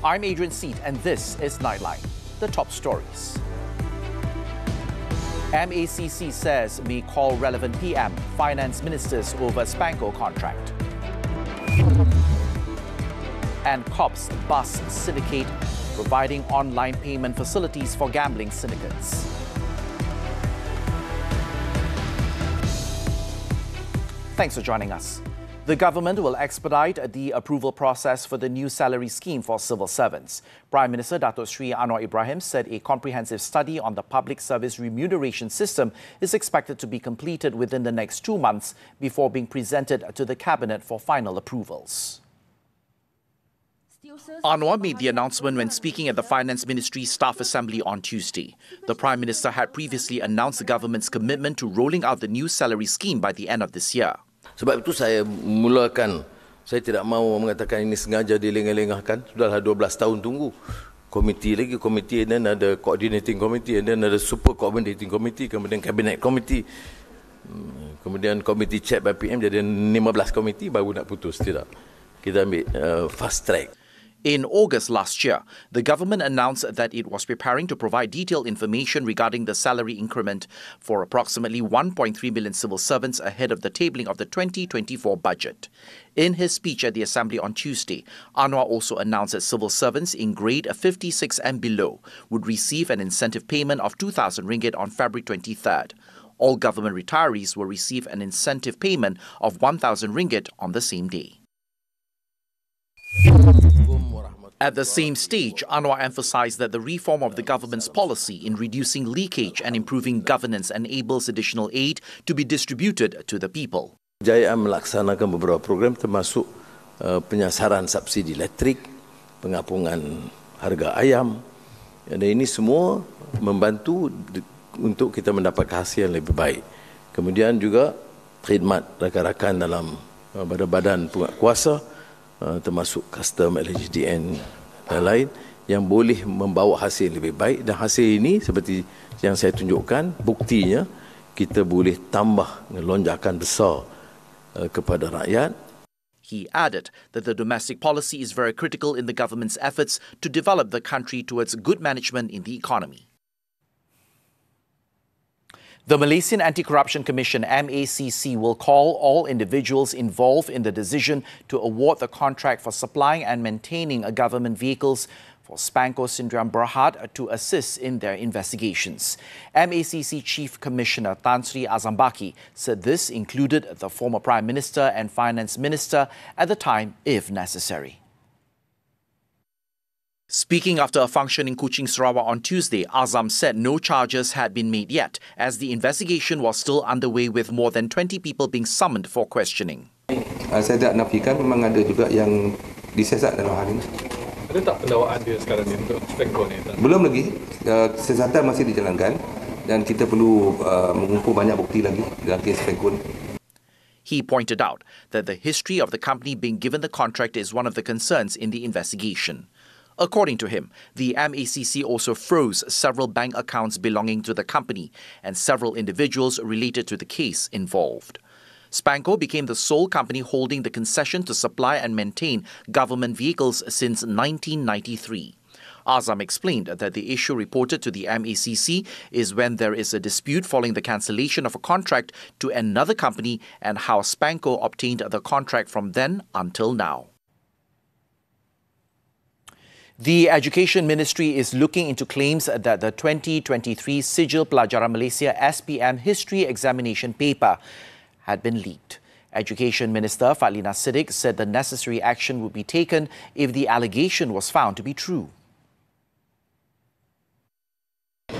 I'm Adrian Seet, and this is Nightline, the top stories. MACC says may call relevant PM, finance ministers over Spanco contract. And cops bust syndicate, providing online payment facilities for gambling syndicates. Thanks for joining us. The government will expedite the approval process for the new salary scheme for civil servants. Prime Minister Datuk Sri Anwar Ibrahim said a comprehensive study on the public service remuneration system is expected to be completed within the next 2 months before being presented to the Cabinet for final approvals. Anwar made the announcement when speaking at the Finance Ministry Staff Assembly on Tuesday. The Prime Minister had previously announced the government's commitment to rolling out the new salary scheme by the end of this year. Sebab itu saya mulakan, saya tidak mahu mengatakan ini sengaja dilengah-lengahkan. Sudahlah 12 tahun tunggu. Komiti lagi, komiti, dan ada coordinating committee, dan ada super coordinating committee, kemudian cabinet committee, kemudian komiti check by PM, jadi 15 komiti baru nak putus. Tidak. Kita ambil fast track. In August last year, the government announced that it was preparing to provide detailed information regarding the salary increment for approximately 1.3 million civil servants ahead of the tabling of the 2024 budget. In his speech at the Assembly on Tuesday, Anwar also announced that civil servants in grade 56 and below would receive an incentive payment of 2,000 ringgit on February 23rd. All government retirees will receive an incentive payment of 1,000 ringgit on the same day. At the same stage, Anwar emphasized that the reform of the government's policy in reducing leakage and improving governance enables additional aid to be distributed to the people. Kejayaan melaksanakan beberapa program termasuk penyasaran subsidi elektrik, pengapungan harga ayam, dan ini semua membantu untuk kita mendapat hasil yang lebih baik. Kemudian juga khidmat rakan-rakan dalam badan-badan penguasa, termasuk custom, LHDN dan lain yang boleh membawa hasil lebih baik, dan hasil ini seperti yang saya tunjukkan, buktinya kita boleh tambah lonjakan besar kepada rakyat. He added that the domestic policy is very critical in the government's efforts to develop the country towards good management in the economy. The Malaysian AntiCorruption Commission, MACC, will call all individuals involved in the decision to award the contract for supplying and maintaining government vehicles for Spanco Sdn Bhd to assist in their investigations. MACC Chief Commissioner Tan Sri Azambaki said this included the former Prime Minister and Finance Minister at the time, if necessary. Speaking after a function in Kuching, Sarawak on Tuesday, Azam said no charges had been made yet, as the investigation was still underway with more than 20 people being summoned for questioning. Saya tak nafikan memang ada juga yang disiasat dalam hal ini. Ada tak pendakwaan dia sekarang ni untuk Spanco ni? Belum lagi. Siasatan masih dijalankan dan kita perlu mengumpul banyak bukti lagi dalam kes Spanco ni. He pointed out that the history of the company being given the contract is one of the concerns in the investigation. According to him, the MACC also froze several bank accounts belonging to the company and several individuals related to the case involved. Spanco became the sole company holding the concession to supply and maintain government vehicles since 1993. Azam explained that the issue reported to the MACC is when there is a dispute following the cancellation of a contract to another company and how Spanco obtained the contract from then until now. The Education Ministry is looking into claims that the 2023 Sijil Pelajaran Malaysia SPM History Examination paper had been leaked. Education Minister Fadlina Siddiq said the necessary action would be taken if the allegation was found to be true.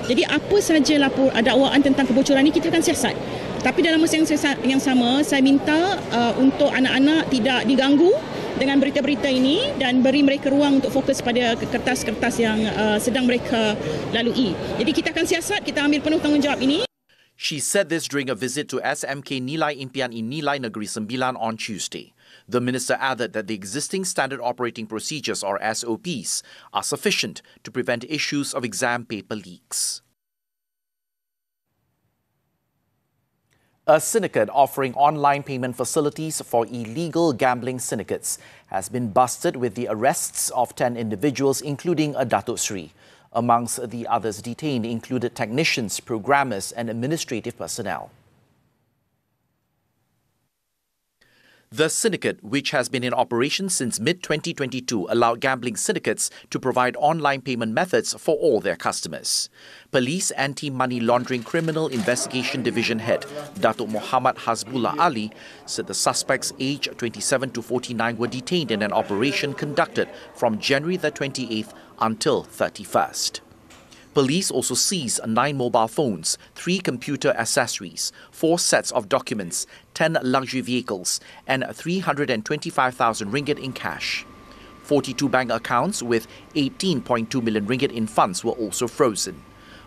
Jadi apa saja dakwaan tentang kebocoran ini kita akan siasat. Tapi dalam masa yang sama, saya minta untuk anak-anak tidak diganggu dengan berita-berita ini dan beri mereka ruang untuk fokus pada kertas-kertas yang sedang mereka lalui. Jadi kita akan siasat, kita ambil penuh tanggungjawab ini. She said this during a visit to SMK Nilai Impian in Nilai Negeri Sembilan on Tuesday. The minister added that the existing standard operating procedures, or SOPs, are sufficient to prevent issues of exam paper leaks. A syndicate offering online payment facilities for illegal gambling syndicates has been busted with the arrests of 10 individuals, including a Datuk Sri. Amongst the others detained included technicians, programmers and administrative personnel. The syndicate, which has been in operation since mid-2022, allowed gambling syndicates to provide online payment methods for all their customers. Police Anti-Money Laundering Criminal Investigation Division Head, Datuk Muhammad Hasbullah Ali, said the suspects aged 27 to 49 were detained in an operation conducted from January the 28th until 31st. Police also seized 9 mobile phones, 3 computer accessories, 4 sets of documents, 10 luxury vehicles and 325,000 ringgit in cash. 42 bank accounts with 18.2 million ringgit in funds were also frozen.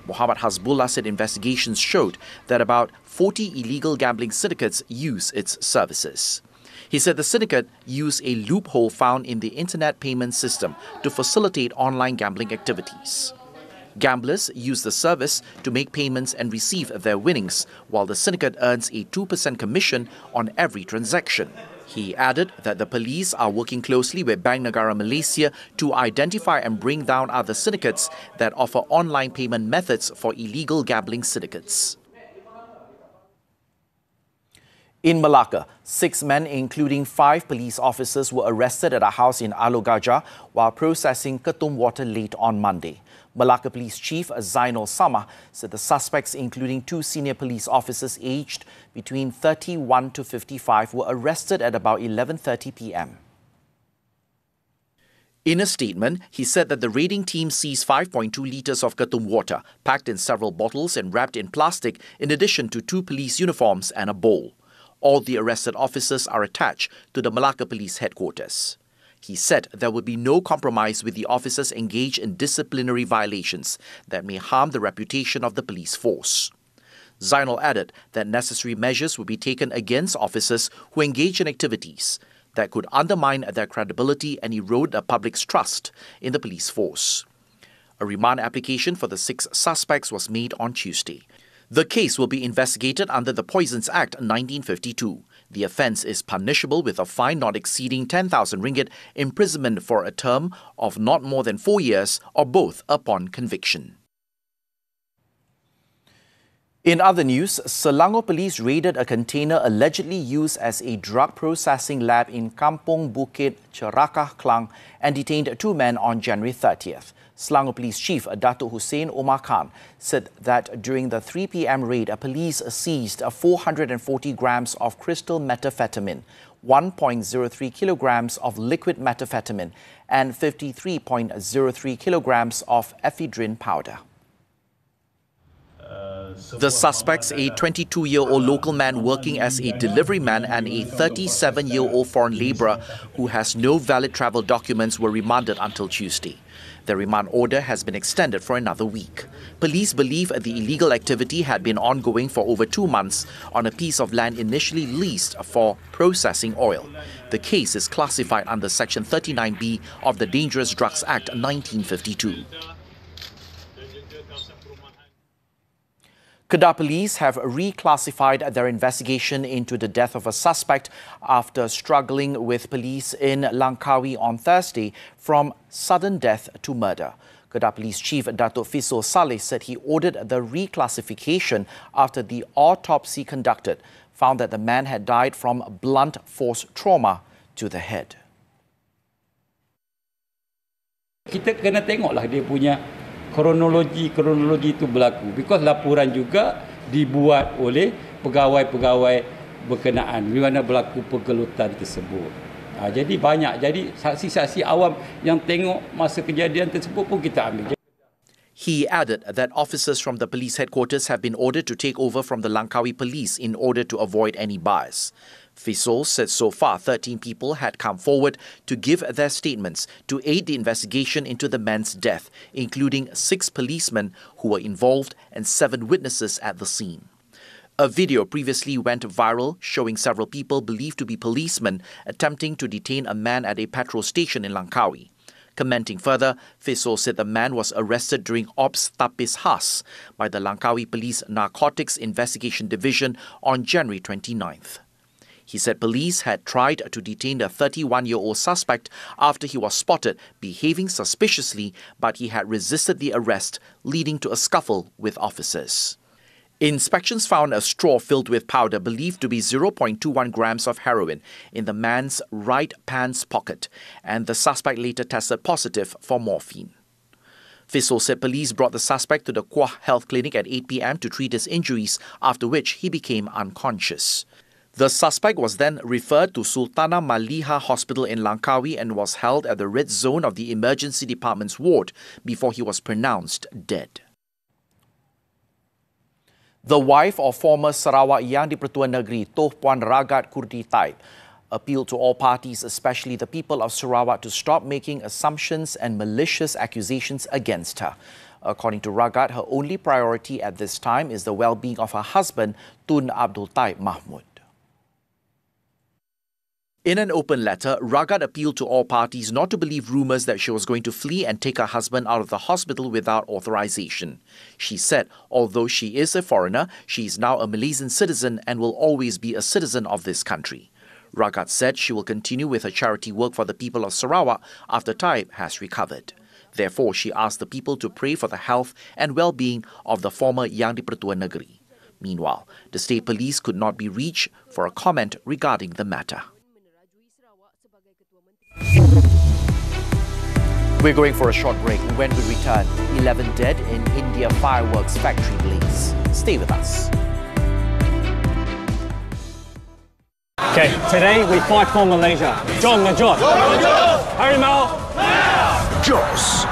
Muhammad Hasbullah said investigations showed that about 40 illegal gambling syndicates use its services. He said the syndicate used a loophole found in the internet payment system to facilitate online gambling activities. Gamblers use the service to make payments and receive their winnings, while the syndicate earns a 2% commission on every transaction. He added that the police are working closely with Bank Negara Malaysia to identify and bring down other syndicates that offer online payment methods for illegal gambling syndicates. In Malacca, 6 men, including 5 police officers, were arrested at a house in Alor Gajah while processing ketum water late on Monday. Malacca Police Chief Zainul Samah said the suspects, including 2 senior police officers aged between 31 to 55, were arrested at about 11:30 p.m. In a statement, he said that the raiding team seized 5.2 litres of ketum water, packed in several bottles and wrapped in plastic, in addition to 2 police uniforms and a bowl. All the arrested officers are attached to the Malacca Police Headquarters. He said there would be no compromise with the officers engaged in disciplinary violations that may harm the reputation of the police force. Zainul added that necessary measures will be taken against officers who engage in activities that could undermine their credibility and erode the public's trust in the police force. A remand application for the 6 suspects was made on Tuesday. The case will be investigated under the Poisons Act 1952. The offence is punishable with a fine not exceeding 10,000 ringgit, imprisonment for a term of not more than 4 years, or both upon conviction. In other news, Selangor Police raided a container allegedly used as a drug processing lab in Kampung Bukit Cerakah, Klang, and detained 2 men on January 30th. Selangor Police Chief Datuk Hussein Omar Khan said that during the 3 p.m. raid, police seized 440 grams of crystal methamphetamine, 1.03 kilograms of liquid methamphetamine, and 53.03 kilograms of ephedrine powder. The suspects, a 22-year-old local man working as a delivery man and a 37-year-old foreign labourer who has no valid travel documents, were remanded until Tuesday. The remand order has been extended for another week. Police believe the illegal activity had been ongoing for over 2 months on a piece of land initially leased for processing oil. The case is classified under Section 39B of the Dangerous Drugs Act 1952. Kedah Police have reclassified their investigation into the death of a suspect after struggling with police in Langkawi on Thursday from sudden death to murder. Kedah Police Chief Datuk Fisul Saleh said he ordered the reclassification after the autopsy conducted found that the man had died from blunt force trauma to the head. Kita kena tengoklah dia punya kronologi itu berlaku, because laporan juga dibuat oleh pegawai-pegawai berkenaan di mana berlaku pergelutan tersebut. Jadi banyak, jadi saksi-saksi awam yang tengok masa kejadian tersebut pun kita ambil. He added that officers from the police headquarters have been ordered to take over from the Langkawi police in order to avoid any bias. Fisul said so far 13 people had come forward to give their statements to aid the investigation into the man's death, including 6 policemen who were involved and 7 witnesses at the scene. A video previously went viral showing several people believed to be policemen attempting to detain a man at a petrol station in Langkawi. Commenting further, Fiso said the man was arrested during Ops Tapis Khas by the Langkawi Police Narcotics Investigation Division on January 29th. He said police had tried to detain the 31-year-old suspect after he was spotted behaving suspiciously, but he had resisted the arrest, leading to a scuffle with officers. Inspections found a straw filled with powder believed to be 0.21 grams of heroin in the man's right pants pocket, and the suspect later tested positive for morphine. Fiso said police brought the suspect to the Kuah Health Clinic at 8 p.m. to treat his injuries, after which he became unconscious. The suspect was then referred to Sultanah Maliha Hospital in Langkawi and was held at the red zone of the emergency department's ward before he was pronounced dead. The wife of former Sarawak Yang di-Pertuan Negeri, Toh Puan Ragat Kurdi Taib, appealed to all parties, especially the people of Sarawak, to stop making assumptions and malicious accusations against her. According to Ragat, her only priority at this time is the well-being of her husband, Tun Abdul Taib Mahmud. In an open letter, Ragat appealed to all parties not to believe rumours that she was going to flee and take her husband out of the hospital without authorization. She said, although she is a foreigner, she is now a Malaysian citizen and will always be a citizen of this country. Ragat said she will continue with her charity work for the people of Sarawak after Taib has recovered. Therefore, she asked the people to pray for the health and well-being of the former Yang di-Pertuan Negeri. Meanwhile, the state police could not be reached for a comment regarding the matter. We're going for a short break. When we return, 11 dead in India fireworks factory blaze. Stay with us. Okay, today we fight for Malaysia. Jom na Jos. Harimau. Jos.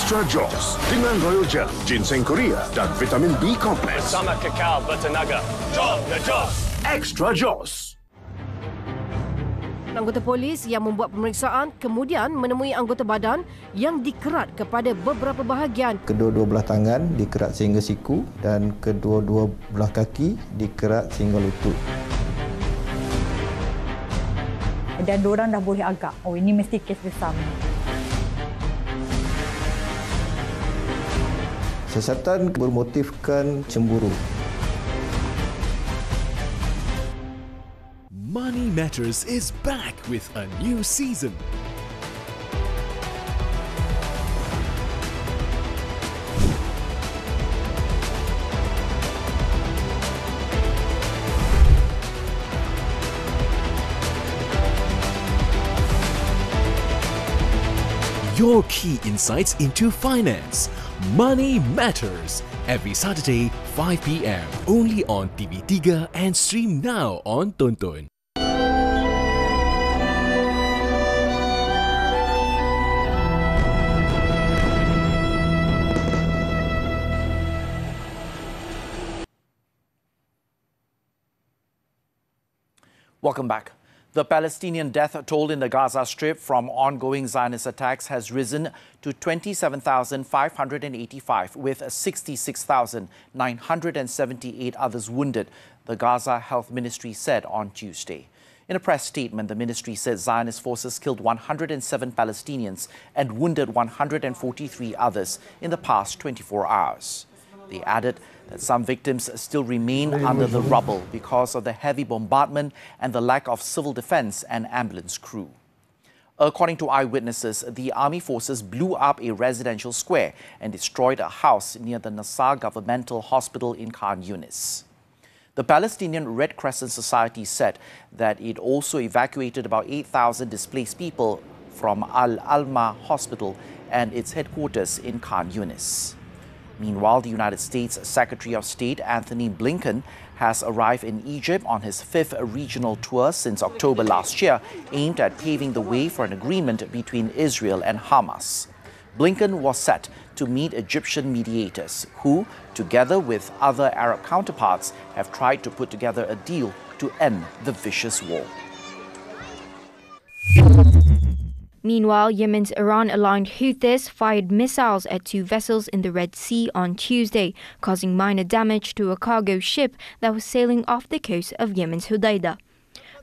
Extra Jos dengan Royal Gel, ginseng Korea dan vitamin B kompleks. Bersama kekal bertenaga. Jom na Jos. Extra Jos. Anggota polis yang membuat pemeriksaan kemudian menemui anggota badan yang dikerat kepada beberapa bahagian. Kedua-dua belah tangan dikerat sehingga siku dan kedua-dua belah kaki dikerat sehingga lutut. Dan diorang dah boleh agak, oh ini mesti kes besar. Siasatan bermotifkan cemburu. Money Matters is back with a new season. Your key insights into finance. Money Matters. Every Saturday, 5 p.m. Only on TV3 and stream now on Tonton. Welcome back. The Palestinian death toll in the Gaza Strip from ongoing Zionist attacks has risen to 27,585, with 66,978 others wounded, the Gaza Health Ministry said on Tuesday. In a press statement, the ministry said Zionist forces killed 107 Palestinians and wounded 143 others in the past 24 hours. They added that some victims still remain under the rubble because of the heavy bombardment and the lack of civil defense and ambulance crew. According to eyewitnesses, the army forces blew up a residential square and destroyed a house near the Nasser Governmental Hospital in Khan Yunis. The Palestinian Red Crescent Society said that it also evacuated about 8,000 displaced people from Al-Alma Hospital and its headquarters in Khan Yunis. Meanwhile, the United States Secretary of State Anthony Blinken has arrived in Egypt on his 5th regional tour since October last year, aimed at paving the way for an agreement between Israel and Hamas. Blinken was set to meet Egyptian mediators who, together with other Arab counterparts, have tried to put together a deal to end the vicious war. Meanwhile, Yemen's Iran-aligned Houthis fired missiles at 2 vessels in the Red Sea on Tuesday, causing minor damage to a cargo ship that was sailing off the coast of Yemen's Hudaydah.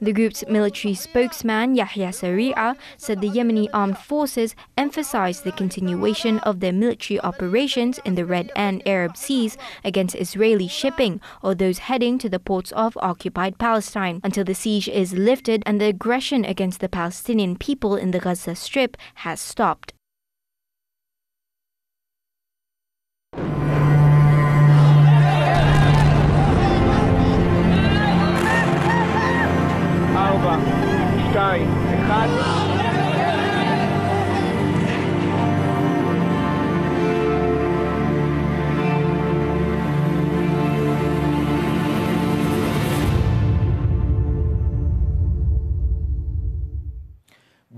The group's military spokesman, Yahya Sari'a, said the Yemeni armed forces emphasized the continuation of their military operations in the Red and Arab Seas against Israeli shipping or those heading to the ports of occupied Palestine until the siege is lifted and the aggression against the Palestinian people in the Gaza Strip has stopped.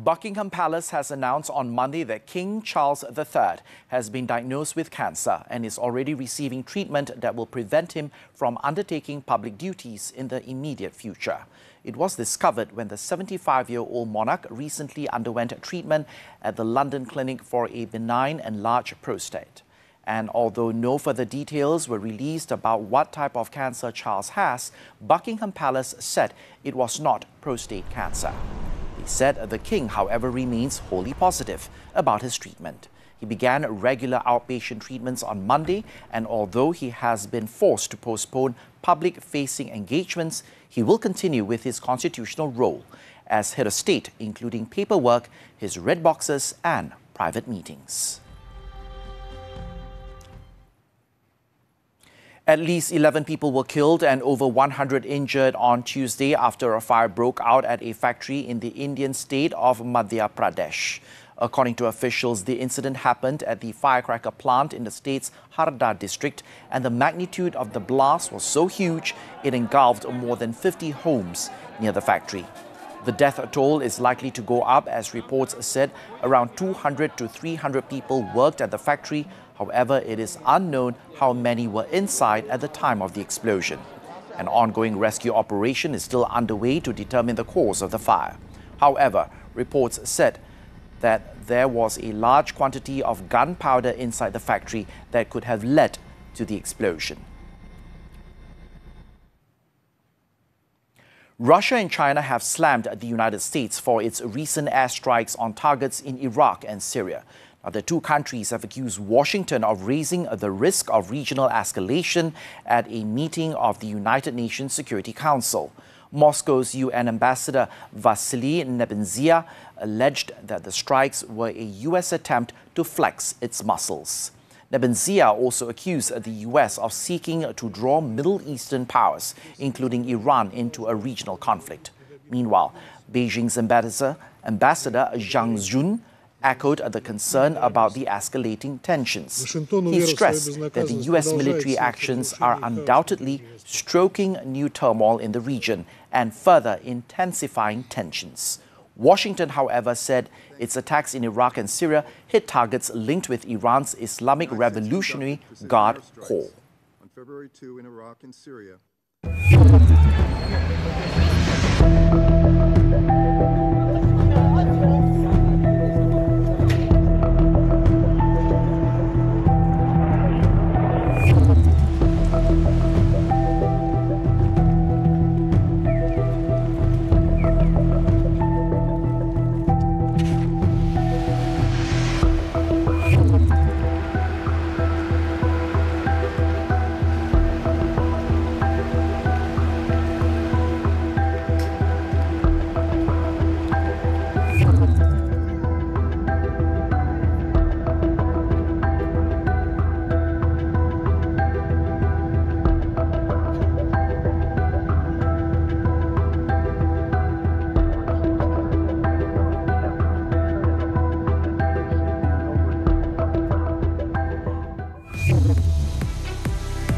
Buckingham Palace has announced on Monday that King Charles III has been diagnosed with cancer and is already receiving treatment that will prevent him from undertaking public duties in the immediate future. It was discovered when the 75-year-old monarch recently underwent treatment at the London clinic for a benign and large prostate. And although no further details were released about what type of cancer Charles has, Buckingham Palace said it was not prostate cancer. He said the king, however, remains wholly positive about his treatment. He began regular outpatient treatments on Monday, and although he has been forced to postpone public-facing engagements, he will continue with his constitutional role as head of state, including paperwork, his red boxes and private meetings. At least 11 people were killed and over 100 injured on Tuesday after a fire broke out at a factory in the Indian state of Madhya Pradesh. According to officials, the incident happened at the firecracker plant in the state's Harda district, and the magnitude of the blast was so huge it engulfed more than 50 homes near the factory. The death toll is likely to go up, as reports said around 200 to 300 people worked at the factory. However, it is unknown how many were inside at the time of the explosion. An ongoing rescue operation is still underway to determine the cause of the fire. However, reports said that there was a large quantity of gunpowder inside the factory that could have led to the explosion. Russia and China have slammed the United States for its recent airstrikes on targets in Iraq and Syria. Now, the two countries have accused Washington of raising the risk of regional escalation at a meeting of the United Nations Security Council. Moscow's UN ambassador Vasily Nebenzia alleged that the strikes were a U.S. attempt to flex its muscles. Nebenzia also accused the U.S. of seeking to draw Middle Eastern powers, including Iran, into a regional conflict. Meanwhile, Beijing's ambassador Zhang Jun echoed the concern about the escalating tensions. He stressed that the U.S. military actions are undoubtedly stoking new turmoil in the region and further intensifying tensions. Washington, however, said its attacks in Iraq and Syria hit targets linked with Iran's Islamic Revolutionary Guard Corps. On February 2 in Iraq and Syria.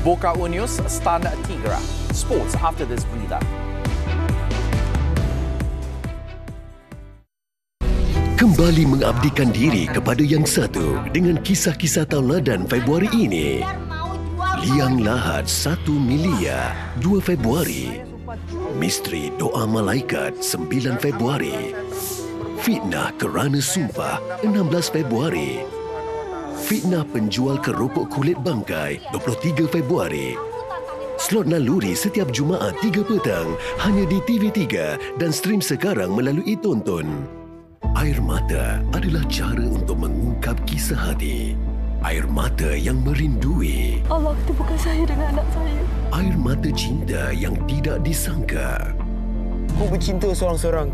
Boca Unidos stun Tigra. Sports after this breather. Kembali mengabdikan diri kepada yang satu dengan kisah-kisah tauladan Februari ini. Liang Lahat 1 Milia 2 Februari. Misteri Doa Malaikat 9 Februari. Fitnah kerana sumpah 16 Februari. Fitnah penjual keropok kulit bangkai 23 Februari. Slot naluri setiap Jumaat 3 petang hanya di TV3 dan stream sekarang melalui Tonton. Air mata adalah cara untuk mengungkap kisah hati. Air mata yang merindui. Allah itu bukan saya dengan anak saya. Air mata cinta yang tidak disangka. Aku bercinta seorang-seorang.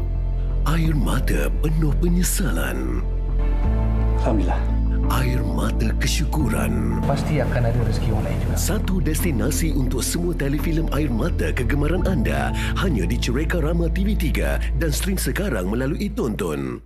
Air mata penuh penyesalan. Alhamdulillah. Air mata kesyukuran. Pasti akan ada rezeki orang lain juga. Satu destinasi untuk semua telefilm air mata kegemaran anda hanya di Cereka Rama TV3 dan stream sekarang melalui Tonton.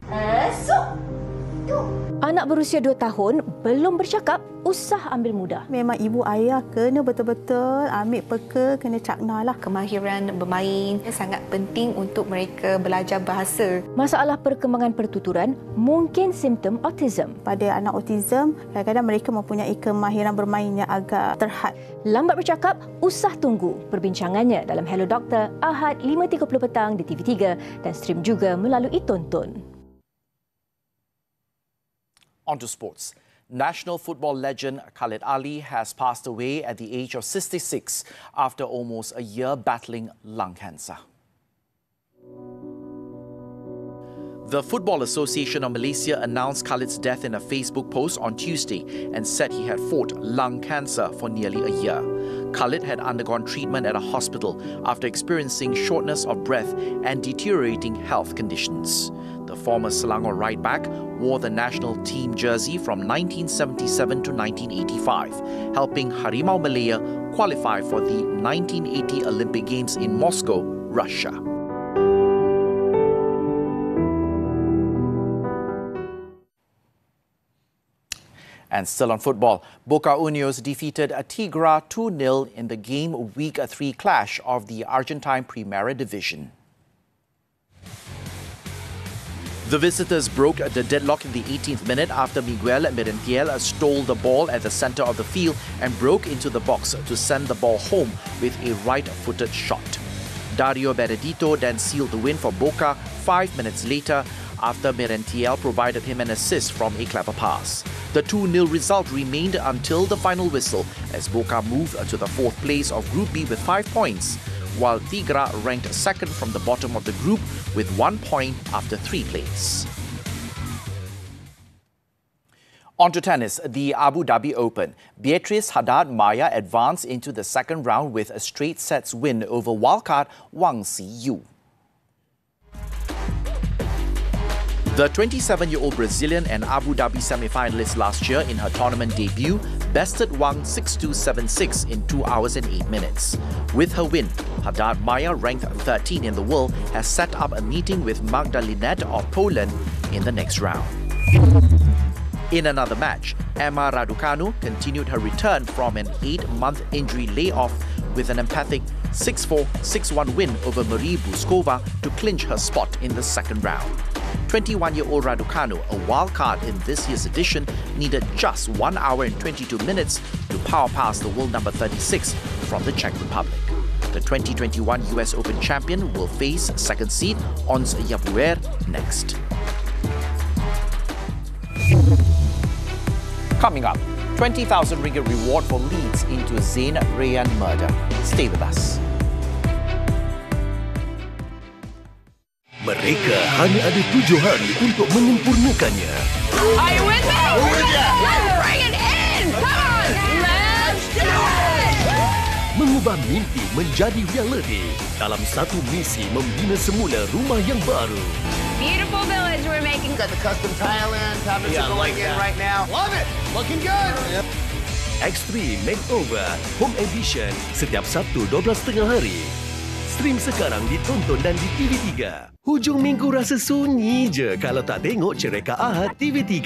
Anak berusia 2 tahun belum bercakap, usah ambil mudah. Memang ibu ayah kena betul-betul ambil peka, kena cakna lah. Kemahiran bermain sangat penting untuk mereka belajar bahasa. Masalah perkembangan pertuturan mungkin simptom autism. Pada anak autism, kadang-kadang mereka mempunyai kemahiran bermain yang agak terhad. Lambat bercakap, usah tunggu perbincangannya dalam Hello Doktor Ahad 5.30 petang di TV3 dan stream juga melalui Tonton. On to sports. National football legend Khalid Ali has passed away at the age of 66 after almost a year battling lung cancer. The Football Association of Malaysia announced Khalid's death in a Facebook post on Tuesday and said he had fought lung cancer for nearly a year. Khalid had undergone treatment at a hospital after experiencing shortness of breath and deteriorating health conditions. The former Selangor right back wore the national team jersey from 1977 to 1985, helping Harimau Malaya qualify for the 1980 Olympic Games in Moscow, Russia. And still on football, Boca Juniors defeated Tigra 2-0 in the game Week 3 clash of the Argentine Primera Division. The visitors broke the deadlock in the 18th minute after Miguel Merentiel stole the ball at the centre of the field and broke into the box to send the ball home with a right-footed shot. Dario Benedito then sealed the win for Boca 5 minutes later after Merentiel provided him an assist from a clever pass. The 2-0 result remained until the final whistle as Boca moved to the 4th place of Group B with 5 points, while Tigra ranked second from the bottom of the group with 1 point after 3 plays. On to tennis, the Abu Dhabi Open. Beatrice Haddad Maya advanced into the second round with a straight sets win over wildcard Wang Ziyu. The 27-year-old Brazilian and Abu Dhabi semi-finalist last year in her tournament debut bested Wang 6-2, 7-6 in 2 hours and 8 minutes. With her win, Haddad Maya, ranked 13 in the world, has set up a meeting with Magdalena of Poland in the next round. In another match, Emma Raducanu continued her return from an 8-month injury layoff with an emphatic 6-4, 6-1 win over Marie Buskova to clinch her spot in the second round. 21-year-old Raducanu, a wild card in this year's edition, needed just 1 hour and 22 minutes to power past the world number 36 from the Czech Republic. The 2021 US Open champion will face second seed Ons Jabeur next. Coming up, 20,000 ringgit reward for leads into Zain Rayyan murder. Stay with us. Mereka hanya ada 7 hari untuk menyempurnakannya. Are you with me? Let's bring it in! Come on! Let's do it! Mengubah mimpi menjadi realiti dalam satu misi membina semula rumah yang baru. Beautiful village we're making. Got the custom tile in, cabinets are going in right now. Love it! Looking good! Extreme Makeover Home Edition setiap Sabtu 12.30 hari. Stream sekarang ditonton dan di TV3. Hujung minggu rasa sunyi je kalau tak tengok Cereka Ahad TV3.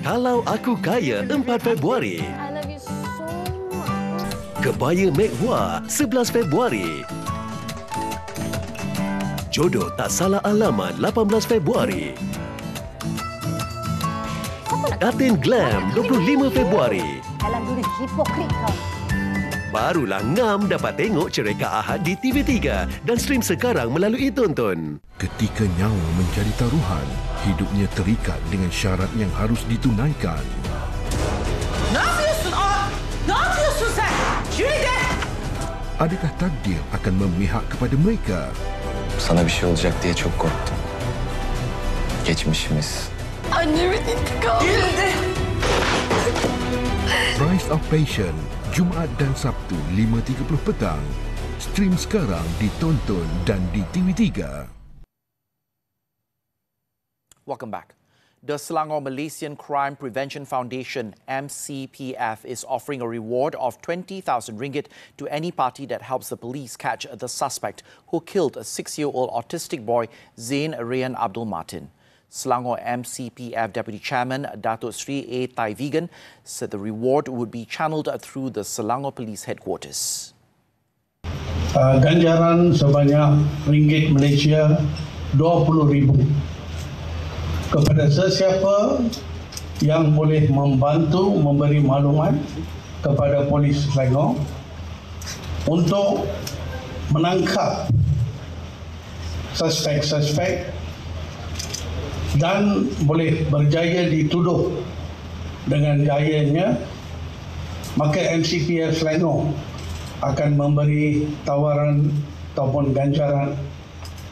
Kalau Aku Kaya 4 Februari. I love you so much. Kebaya Mehwah 11 Februari. Jodoh Tak Salah Alamat 18 Februari. Datin Glam 25 Februari. Dalam dulu hipokrit kau. Barulah ngam dapat tengok cerita Ahad di TV3 dan stream sekarang melalui Tonton. Ketika nyawa menjadi taruhan, hidupnya terikat dengan syarat yang harus ditunaikan. Adakah takdir akan memihak kepada mereka? Sana bir şey olacak diye çok korktum. Geçmişimiz. Annemin intikamı. Price of Passion, Jumaat dan Sabtu 5.30 petang. Stream sekarang di Tonton dan di TV3. Welcome back. The Selangor Malaysian Crime Prevention Foundation, MCPF, is offering a reward of 20,000 ringgit to any party that helps the police catch the suspect who killed a 6-year-old autistic boy, Zain Rayyan Abdul Martin. Selangor MCPF Deputy Chairman Datuk Sri A. Taivigan said the reward would be channeled through the Selangor Police Headquarters. Ganjaran sebanyak ringgit Malaysia 20,000 kepada sesiapa yang boleh membantu memberi maklumat kepada polis Selangor untuk menangkap suspek-suspek dan boleh berjaya dituduh dengan gayanya, maka MCPF Selangor akan memberi tawaran ataupun ganjaran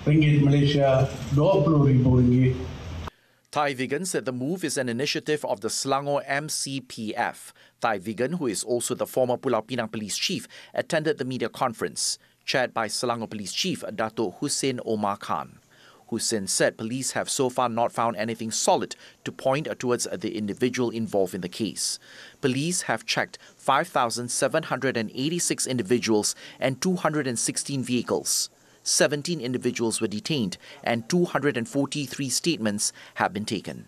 ringgit Malaysia 20,000 ringgit. Taivigan said the move is an initiative of the Selangor MCPF. Taivigan, who is also the former Pulau Pinang Police Chief, attended the media conference, chaired by Selangor Police Chief Dato' Hussein Omar Khan. Hussein said police have so far not found anything solid to point towards the individual involved in the case. Police have checked 5,786 individuals and 216 vehicles. 17 individuals were detained and 243 statements have been taken.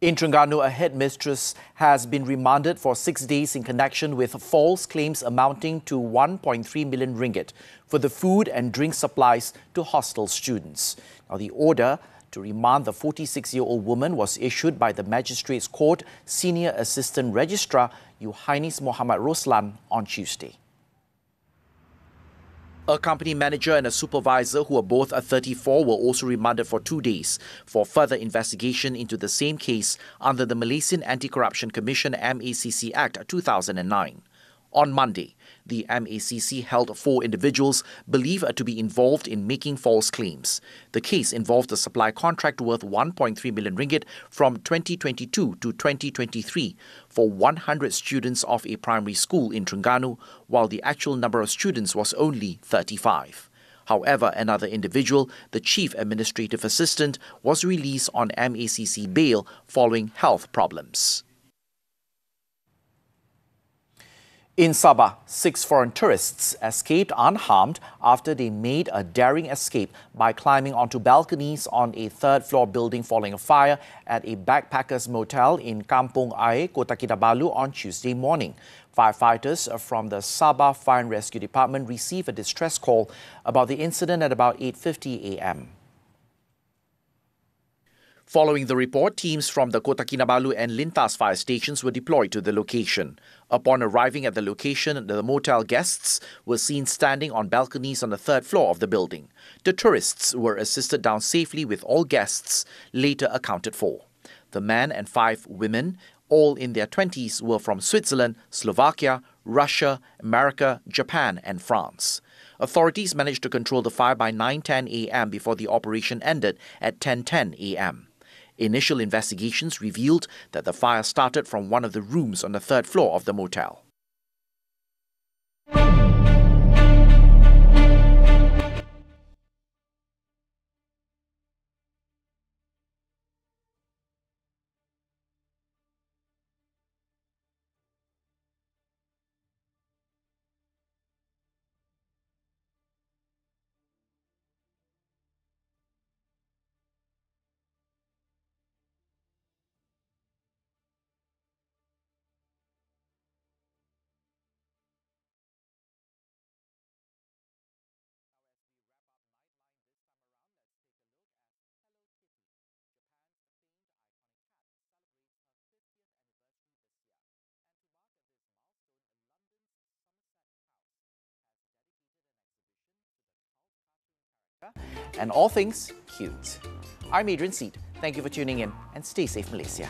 In Terengganu, a headmistress has been remanded for 6 days in connection with false claims amounting to 1.3 million ringgit for the food and drink supplies to hostel students. Now, the order to remand the 46-year-old woman was issued by the Magistrates Court Senior Assistant Registrar Yohanis Muhammad Roslan on Tuesday. A company manager and a supervisor who are both 34 were also remanded for 2 days for further investigation into the same case under the Malaysian Anti-Corruption Commission MACC Act 2009. On Monday, the MACC held 4 individuals believed to be involved in making false claims. The case involved a supply contract worth 1.3 million ringgit from 2022 to 2023 for 100 students of a primary school in Terengganu, while the actual number of students was only 35. However, another individual, the Chief Administrative Assistant, was released on MACC bail following health problems. In Sabah, 6 foreign tourists escaped unharmed after they made a daring escape by climbing onto balconies on a third-floor building following a fire at a backpackers motel in Kampung Air, Kota Kinabalu on Tuesday morning. Firefighters from the Sabah Fire and Rescue Department received a distress call about the incident at about 8:50 a.m. Following the report, teams from the Kota Kinabalu and Lintas fire stations were deployed to the location. Upon arriving at the location, the motel guests were seen standing on balconies on the third floor of the building. The tourists were assisted down safely with all guests later accounted for. The man and 5 women, all in their 20s, were from Switzerland, Slovakia, Russia, America, Japan and France. Authorities managed to control the fire by 9:10 a.m. before the operation ended at 10:10 a.m. Initial investigations revealed that the fire started from one of the rooms on the third floor of the motel. And all things cute. I'm Adrian Seet. Thank you for tuning in and stay safe, Malaysia.